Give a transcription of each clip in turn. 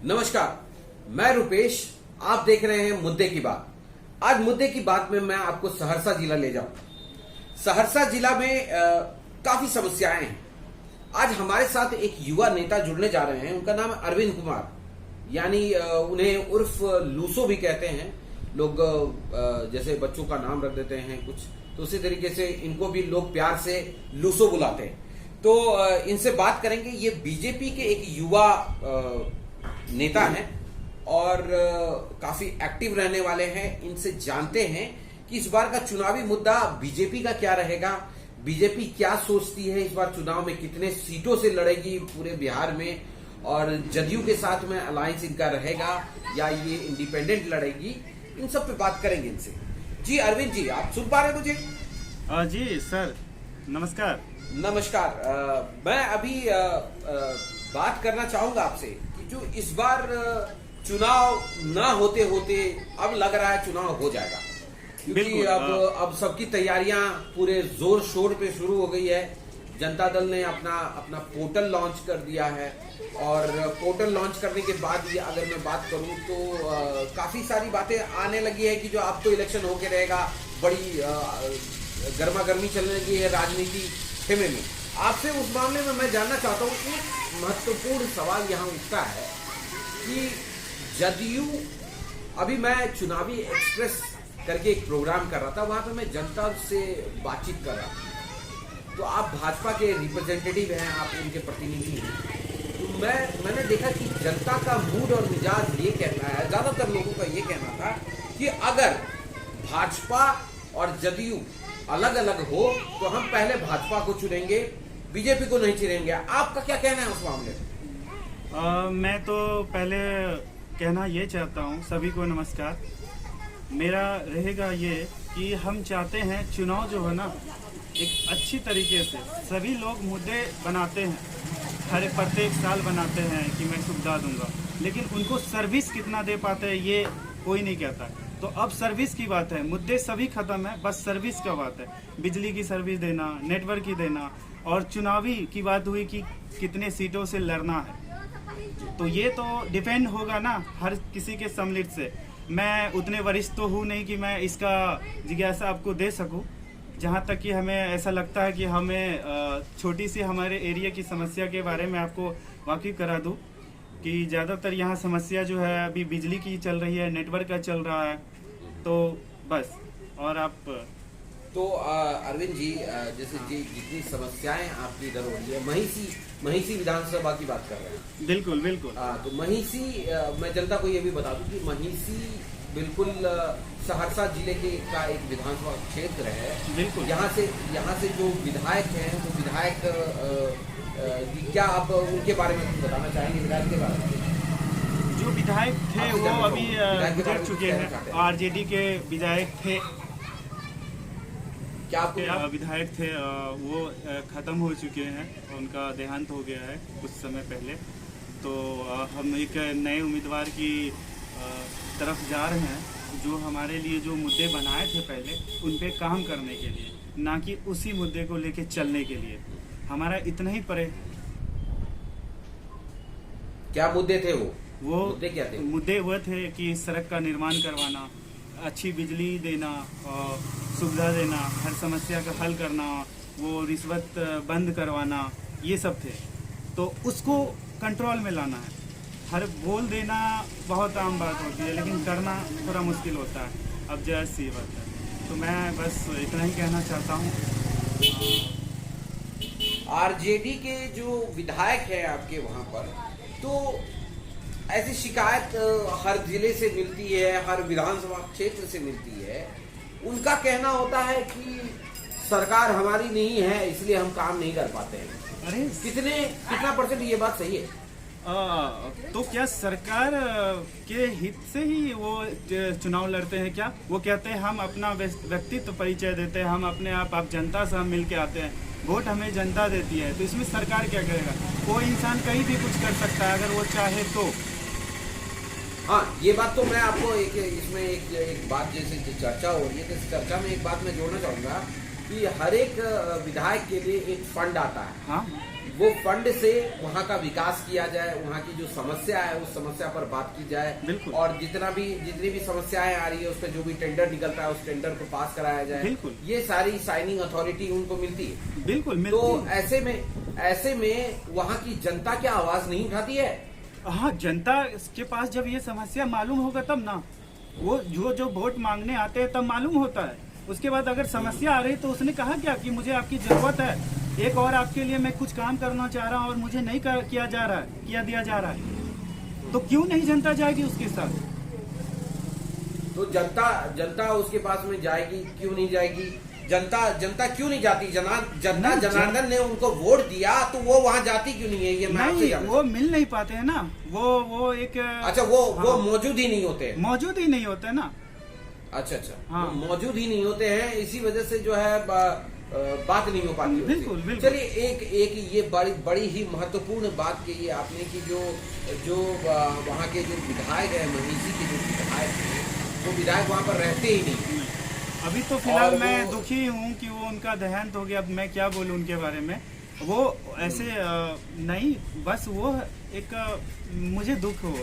नमस्कार, मैं रुपेश। आप देख रहे हैं मुद्दे की बात। आज मुद्दे की बात में मैं आपको सहरसा जिला ले जाऊं। सहरसा जिला में काफी समस्याएं हैं। आज हमारे साथ एक युवा नेता जुड़ने जा रहे हैं। उनका नाम है अरविंद कुमार, यानी उन्हें उर्फ लूसो भी कहते हैं लोग। जैसे बच्चों का नाम रख देते हैं कुछ, तो उसी तरीके से इनको भी लोग प्यार से लूसो बुलाते हैं। तो इनसे बात करेंगे। ये बीजेपी के एक युवा नेता हैं और काफी एक्टिव रहने वाले हैं। इनसे जानते हैं कि इस बार का चुनावी मुद्दा बीजेपी का क्या रहेगा, बीजेपी क्या सोचती है, इस बार चुनाव में कितने सीटों से लड़ेगी पूरे बिहार में, और जदयू के साथ में अलायंस इनका रहेगा या ये इंडिपेंडेंट लड़ेगी। इन सब पे बात करेंगे इनसे। जी अरविंद जी, आप सुन पा रहे हैं मुझे? जी सर, नमस्कार। नमस्कार। मैं अभी बात करना चाहूंगा आपसे कि जो इस बार चुनाव ना होते होते अब लग रहा है चुनाव हो जाएगा, क्योंकि अब सबकी तैयारियां पूरे जोर शोर पे शुरू हो गई है। जनता दल ने अपना पोर्टल लॉन्च कर दिया है, और पोर्टल लॉन्च करने के बाद ये अगर मैं बात करूं तो काफी सारी बातें आने लगी है कि जो अब तो इलेक्शन होके रहेगा, बड़ी गर्मा गर्मी चलने लगी है राजनीति खेमे में। आपसे उस मामले में मैं जानना चाहता हूँ, एक महत्वपूर्ण सवाल यहाँ उठता है कि जदयू, अभी मैं चुनावी एक्सप्रेस करके एक प्रोग्राम कर रहा था, वहां पे मैं जनता से बातचीत कर रहा था। तो आप भाजपा के रिप्रेजेंटेटिव हैं, आप उनके प्रतिनिधि हैं। तो मैंने देखा कि जनता का मूड और मिजाज ये कहता है, ज्यादातर लोगों का ये कहना था कि अगर भाजपा और जदयू अलग अलग हो तो हम पहले भाजपा को चुनेंगे, बीजेपी को नहीं चुनेंगे। आपका क्या कहना है उस मामले में? मैं तो पहले कहना ये चाहता हूँ, सभी को नमस्कार। मेरा रहेगा ये कि हम चाहते हैं चुनाव जो है ना, एक अच्छी तरीके से सभी लोग मुद्दे बनाते हैं, हर प्रत्येक साल बनाते हैं कि मैं सुविधा दूंगा, लेकिन उनको सर्विस कितना दे पाते हैं ये कोई नहीं कहता। तो अब सर्विस की बात है, मुद्दे सभी खत्म है, बस सर्विस का बात है। बिजली की सर्विस देना, नेटवर्क की देना, और चुनावी की बात हुई कि कितने सीटों से लड़ना है। तो ये तो डिपेंड होगा ना हर किसी के सम्मिलित से। मैं उतने वरिष्ठ तो हूँ नहीं कि मैं इसका जिज्ञासा आपको दे सकूं। जहाँ तक कि हमें ऐसा लगता है कि हमें छोटी सी हमारे एरिया की समस्या के बारे में आपको वाकिफ करा दूं कि ज़्यादातर यहाँ समस्या जो है अभी बिजली की चल रही है, नेटवर्क का चल रहा है। तो बस, और आप तो अरविंद जी, जैसे जितनी समस्याएं आपकी इधर हो रही है, महिषी विधानसभा की बात कर रहे हैं। बिल्कुल बिल्कुल। तो महिषी, मैं जनता को ये भी बता दूं कि महिषी बिल्कुल सहरसा जिले के का एक विधानसभा क्षेत्र है। बिल्कुल। यहाँ से जो विधायक हैं, वो विधायक क्या आप उनके बारे में कुछ बताना चाहेंगे? विधायक के बारे में जो विधायक थे वो अभी गुजर चुके हैं। आरजेडी के विधायक थे, क्या आपको विधायक थे वो ख़त्म हो चुके हैं, उनका देहांत हो गया है कुछ समय पहले। तो हम एक नए उम्मीदवार की तरफ जा रहे हैं, जो हमारे लिए जो मुद्दे बनाए थे पहले उन पे काम करने के लिए, ना कि उसी मुद्दे को लेके चलने के लिए। हमारा इतना ही परे। क्या मुद्दे थे? वो मुद्दे क्या थे? मुद्दे वो थे कि सड़क का निर्माण करवाना, अच्छी बिजली देना, सुविधा देना, हर समस्या का हल करना, वो रिश्वत बंद करवाना, ये सब थे। तो उसको कंट्रोल में लाना है। हर बोल देना बहुत आम बात होती है, लेकिन करना थोड़ा मुश्किल होता है। अब जैसी बात है, तो मैं बस इतना ही कहना चाहता हूँ। आरजेडी के जो विधायक हैं आपके वहां पर, तो ऐसी शिकायत हर जिले से मिलती है, हर विधानसभा क्षेत्र से मिलती है। उनका कहना होता है कि सरकार हमारी नहीं है, इसलिए हम काम नहीं कर पाते हैं। अरे कितना % ये बात सही है? तो क्या सरकार के हित से ही वो चुनाव लड़ते हैं क्या? वो कहते हैं हम अपना व्यक्तित्व परिचय देते हैं, हम अपने आप जनता से हम मिल के आते हैं, वोट हमें जनता देती है। तो इसमें सरकार क्या करेगा? कोई इंसान कहीं भी कुछ कर सकता है अगर वो चाहे तो। हाँ, ये बात तो मैं आपको इसमें एक बात, जैसे चर्चा हो रही है, तो इस चर्चा में एक बात मैं जोड़ना चाहूंगा कि हर एक विधायक के लिए एक फंड आता है। हाँ, वो फंड से वहाँ का विकास किया जाए, वहाँ की जो समस्या है उस समस्या पर बात की जाए, बिल्कुल। और जितनी भी समस्याएं आ रही है उस पर जो भी टेंडर निकलता है उस टेंडर को पास कराया जाए। बिल्कुल। ये सारी साइनिंग अथॉरिटी उनको मिलती है। बिल्कुल मिलती तो है। ऐसे में वहाँ की जनता क्या आवाज नहीं उठाती है? हाँ, जनता के पास जब ये समस्या मालूम होगा तब ना, वो जो वोट मांगने आते हैं तब मालूम होता है। उसके बाद अगर समस्या आ रही तो उसने कहा क्या कि मुझे आपकी जरूरत है, एक और आपके लिए मैं कुछ काम करना चाह रहा हूँ और मुझे नहीं किया दिया जा रहा है, तो क्यों नहीं जनता जाएगी उसके साथ? तो जनता उसके पास में जाएगी, क्यों नहीं जाएगी? जनता क्यों नहीं जाती? जनता जनार्दन ने उनको वोट दिया तो वो वहाँ जाती क्यों नहीं है? ये मैं आपसे जानना वो मिल नहीं पाते हैं ना, वो एक अच्छा वो मौजूद ही नहीं होते, मौजूद ही नहीं होते ना। अच्छा हाँ। वो मौजूद ही नहीं होते हैं, इसी वजह से जो है बात नहीं हो पाती। बिल्कुल बिल्कुल। चलिए एक ये बड़ी ही महत्वपूर्ण बात कही आपने कि जो वहाँ के जो विधायक है, महिषी के जो विधायक है, वो विधायक वहाँ पर रहते ही नहीं। अभी तो फिलहाल मैं दुखी हूँ कि वो उनका देहांत हो गया। अब मैं क्या बोलूँ उनके बारे में, वो ऐसे नहीं, बस वो एक मुझे दुख हो,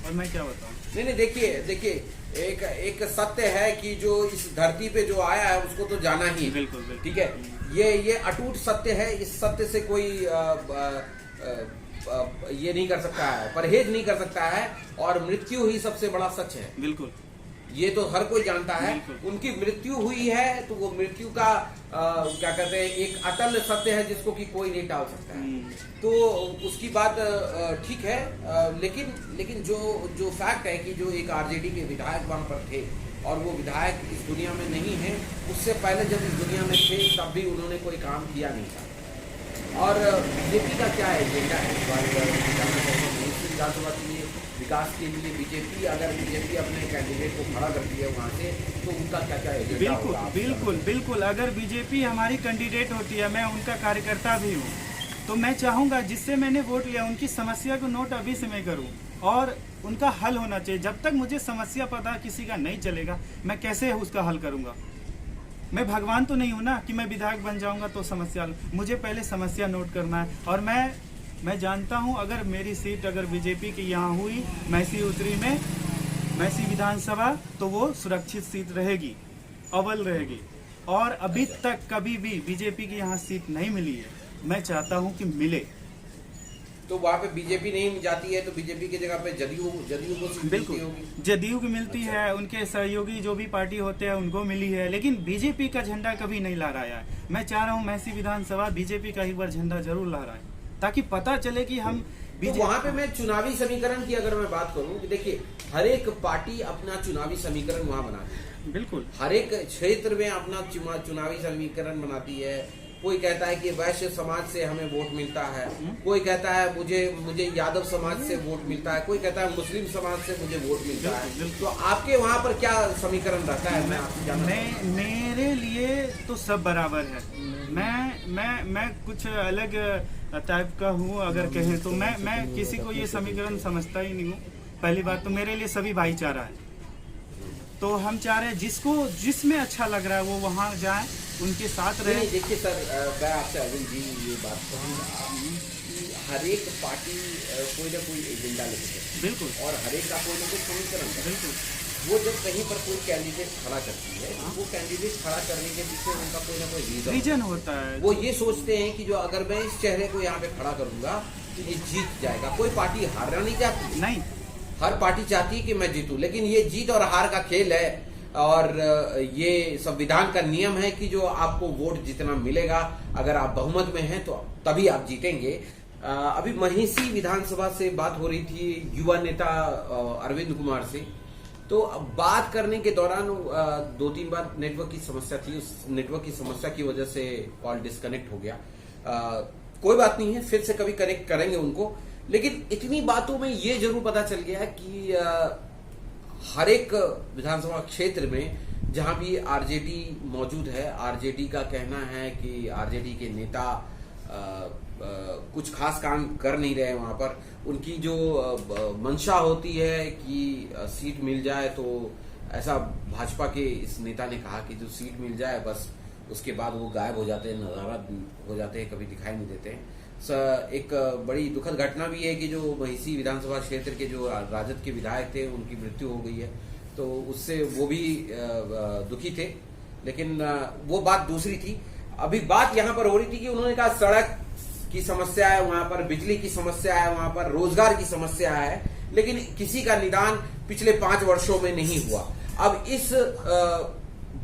और मैं क्या बताऊँ। नहीं देखिए एक सत्य है कि जो इस धरती पे जो आया है उसको तो जाना ही। बिल्कुल। ठीक है, ये अटूट सत्य है। इस सत्य से कोई ये नहीं कर सकता है, परहेज नहीं कर सकता है, और मृत्यु ही सबसे बड़ा सच है। बिल्कुल, ये तो हर कोई जानता है। उनकी मृत्यु हुई है तो वो मृत्यु का क्या कहते हैं, एक अटल सत्य है जिसको कि कोई नहीं टाल सकता है। तो उसकी बात ठीक है, लेकिन जो फैक्ट है कि जो एक आरजेडी के विधायक वहां पर थे और वो विधायक इस दुनिया में नहीं है, उससे पहले जब इस दुनिया में थे तब भी उन्होंने कोई काम किया नहीं था। और बीजेपी का क्या एजेंडा है इस बार विधानसभा के लिए, विकास के लिए? अगर बीजेपी अपने कैंडिडेट को खड़ा करती है वहाँ से, तो उनका क्या क्या एजेंडा होगा? बिल्कुल। अगर बीजेपी हमारी कैंडिडेट होती है, मैं उनका कार्यकर्ता भी हूँ, तो मैं चाहूँगा जिससे मैंने वोट लिया उनकी समस्या को नोट अभी से मैं करूँ और उनका हल होना चाहिए। जब तक मुझे समस्या पता किसी का नहीं चलेगा, मैं कैसे उसका हल करूँगा? मैं भगवान तो नहीं हूँ ना कि मैं विधायक बन जाऊँगा तो समस्या। मुझे पहले समस्या नोट करना है, और मैं जानता हूँ अगर मेरी सीट अगर बीजेपी की यहाँ हुई मैसी उत्तरी में, मैसी विधानसभा, तो वो सुरक्षित सीट रहेगी, अव्वल रहेगी। और अभी तक कभी भी बीजेपी की यहाँ सीट नहीं मिली है, मैं चाहता हूँ कि मिले। तो वहाँ पे बीजेपी नहीं जाती है तो बीजेपी की जगह पे जदयू को सीट मिलती होगी। जदयू की मिलती है, उनके सहयोगी जो भी पार्टी होते हैं उनको मिली है, लेकिन बीजेपी का झंडा कभी नहीं लहराया है। मैं चाह रहा हूँ मैसी विधानसभा बीजेपी का एक बार झंडा जरूर लहराए, ताकि पता चले कि हम तो वहाँ पे मैं चुनावी समीकरण की अगर मैं बात करूँ कि देखिए हर एक पार्टी अपना चुनावी समीकरण वहाँ बनाती है। बिल्कुल, हर एक क्षेत्र में अपना चुनावी समीकरण बनाती है। कोई कहता है कि वैश्य समाज से हमें वोट मिलता है, कोई कहता है मुझे यादव समाज से वोट मिलता है, कोई कहता है मुस्लिम समाज से मुझे वोट मिलता है। तो आपके वहाँ पर क्या समीकरण रहता है? मैं आपसे जानना चाहूँ। मेरे लिए तो सब बराबर है। मैं कुछ अलग टाइप का हूँ अगर कहें तो। मैं किसी को ये समीकरण समझता ही नहीं हूँ। पहली बात तो मेरे लिए सभी भाईचारा है, तो हम चाह रहे हैं जिसमें अच्छा लग रहा है वो वहाँ जाए, उनके साथ रहे। देखिए सर, मैं आपसे अरविंद जी ये बात कहूँगा कि हर एक पार्टी कोई ना कोई एजेंडा लेके चलती है। बिल्कुल, और हर एक का कोई ना कोई समीकरण है। बिल्कुल, वो जब कहीं पर कोई कैंडिडेट खड़ा करती है, वो कैंडिडेट खड़ा करने के पीछे उनका कोई ना कोई रीजन होता है। वो ये सोचते हैं कि जो अगर मैं इस चेहरे को यहाँ पे खड़ा करूंगा तो ये जीत जाएगा। कोई पार्टी हारना नहीं चाहती, नहीं, हर पार्टी चाहती है कि मैं जीतूं, लेकिन ये जीत और हार का खेल है। और ये संविधान का नियम है कि जो आपको वोट जितना मिलेगा, अगर आप बहुमत में हैं तो तभी आप जीतेंगे। अभी महिषी विधानसभा से बात हो रही थी युवा नेता अरविंद कुमार से, तो बात करने के दौरान 2-3 बार नेटवर्क की समस्या थी। उस नेटवर्क की समस्या की वजह से कॉल डिस्कनेक्ट हो गया। कोई बात नहीं है, फिर से कभी कनेक्ट करेंगे उनको। लेकिन इतनी बातों में ये जरूर पता चल गया कि हर एक विधानसभा क्षेत्र में जहां भी आरजेडी मौजूद है, आरजेडी का कहना है कि आरजेडी के नेता कुछ खास काम कर नहीं रहे वहां पर। उनकी जो मंशा होती है कि सीट मिल जाए, तो ऐसा भाजपा के इस नेता ने कहा कि जो सीट मिल जाए बस उसके बाद वो गायब हो जाते हैं, नज़ारा हो जाते हैं, कभी दिखाई नहीं देते हैं। एक बड़ी दुखद घटना भी है कि जो महिषी विधानसभा क्षेत्र के जो राजद के विधायक थे उनकी मृत्यु हो गई है, तो उससे वो भी दुखी थे। लेकिन वो बात दूसरी थी। अभी बात यहाँ पर हो रही थी कि उन्होंने कहा सड़क की समस्या है, वहां पर बिजली की समस्या है, वहां पर रोजगार की समस्या है, लेकिन किसी का निदान पिछले 5 वर्षों में नहीं हुआ। अब इस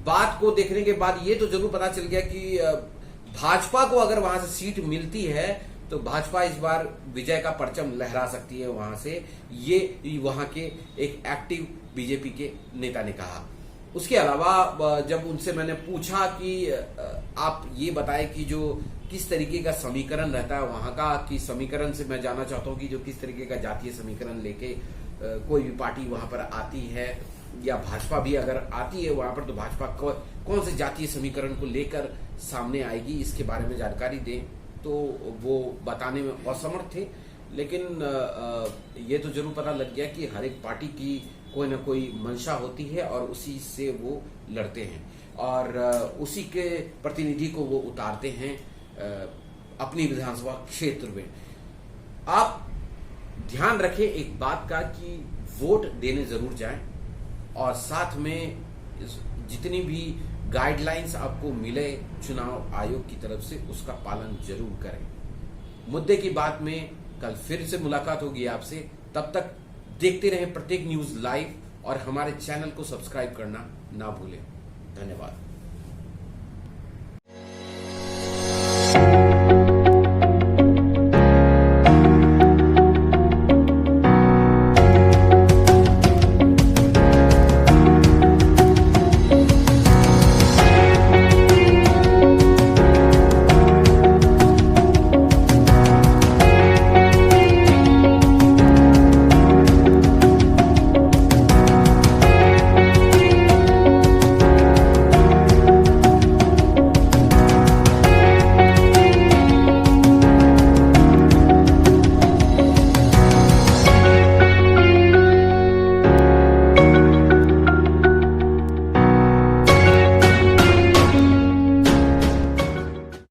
बात को देखने के बाद ये तो जरूर पता चल गया कि भाजपा को अगर वहां से सीट मिलती है तो भाजपा इस बार विजय का परचम लहरा सकती है वहां से, ये वहां के एक एक्टिव बीजेपी के नेता ने कहा। उसके अलावा जब उनसे मैंने पूछा कि आप ये बताएं कि जो किस तरीके का समीकरण रहता है वहां का, कि समीकरण से मैं जानना चाहता हूं कि जो किस तरीके का जातीय समीकरण लेके कोई भी पार्टी वहां पर आती है या भाजपा भी अगर आती है वहां पर, तो भाजपा कौन से जातीय समीकरण को लेकर सामने आएगी, इसके बारे में जानकारी दें, तो वो बताने में असमर्थ थे। लेकिन ये तो जरूर पता लग गया कि हर एक पार्टी की कोई ना कोई मंशा होती है और उसी से वो लड़ते हैं और उसी के प्रतिनिधि को वो उतारते हैं अपनी विधानसभा क्षेत्र में। आप ध्यान रखें एक बात का कि वोट देने जरूर जाएं और साथ में जितनी भी गाइडलाइंस आपको मिले चुनाव आयोग की तरफ से उसका पालन जरूर करें। मुद्दे की बात में कल फिर से मुलाकात होगी आपसे, तब तक देखते रहें प्रत्येक न्यूज लाइव और हमारे चैनल को सब्सक्राइब करना ना भूलें। धन्यवाद।